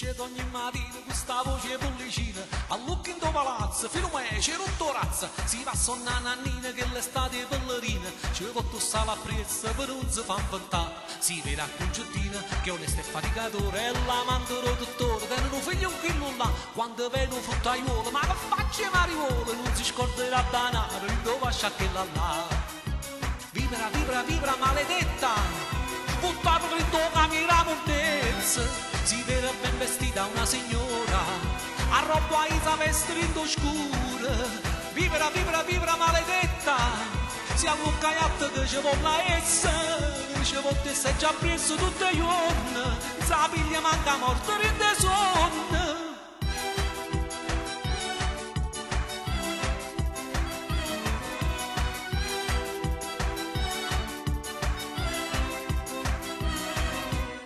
Scendo ogni mattina con sta voce pollicina, all'occhio in tuo palazzo, fino a me c'è rotto razza, si va a sonnare nannina che l'estate è ballerina, ci porto sala a prezzo per non si fa inventare, si vede a concettina che è onesto e faticatore, e l'amante dottore, tenere un figlio un chillo là, quando vede un fruttaiuolo, ma che faccia mariuolo, non si scorderà danaro, il dove lascia che là là. Vibra, vibra, vibra maledetta, buttato dritto camera montezza, si vede ben vestita una signora, a roba isa vestito scura. Vibra, vibra, vibra maledetta, si allunga yatta che ci vuole essa, ci vuole se già preso tutte le giorni, sa piglia manca morta in de sonno.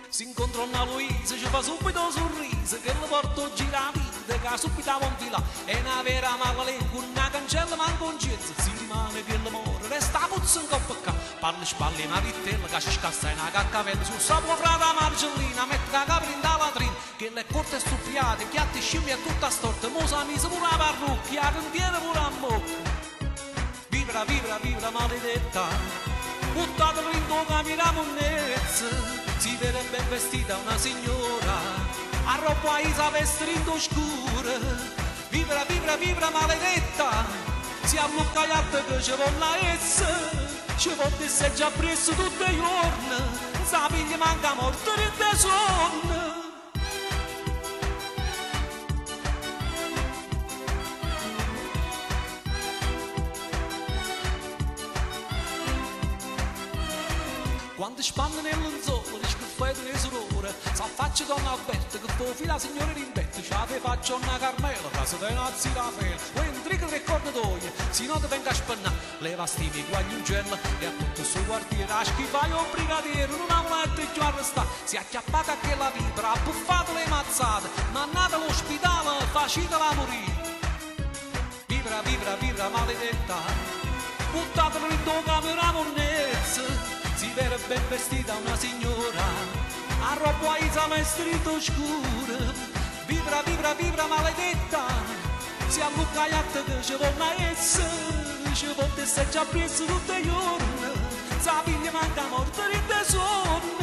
Si incontra una Luisa, ci fa subito un sorriso, che le porto gira vita, che subito a monfila, è una vera malalengua, una cancella manca un cezzo, si rimane che l'amore, resta a puzza in coppa, parla spalle una vitella, che si scassa una caccavella, sul sapo frata margellina, mette la capra in da latrina, che le corte stuppiate, che ti scimmia tutta storta, mo sa mise pure la parrucchia, che tiene pure a bocca. Vibra, vibra, vibra maledetta, buttatelo in tua camera monnezza, si vede ben vestita una signora, a roba isa vestito scura. Vibra, vibra, vibra maledetta, si allunga yatta che ci vuole essa, ci vuole se già preso tutte le giorni, sa piglia manca morta in de sonno. Quando spanna nel lenzuolo, dice che fai tre sorore, s'affaccia donna Alberta, che poi fila signore rimbetta, ci aveva faccio una Carmela, che se te nazzi la fela, poi intriga le cornatoie, se no te venga a spannare, leva stimi guagliuncella, e a tutto il suo quartiere, a schifare un brigadiere, non ha letto e giù arrestato, si è acchiappata a che la vibra, ha buffato le mazzate, mannata all'ospedale, facitela morire. Vibra, vibra, vibra maledetta, buttatelo in tua camera monnezza, si vede ben vestita una signora, a roba isa vestito scura. Vibra, vibra, vibra maledetta, si allunga yatta che ci vuole essa, ci vuole se già preso tutte le giorni, sa piglia manca morta in de sonno.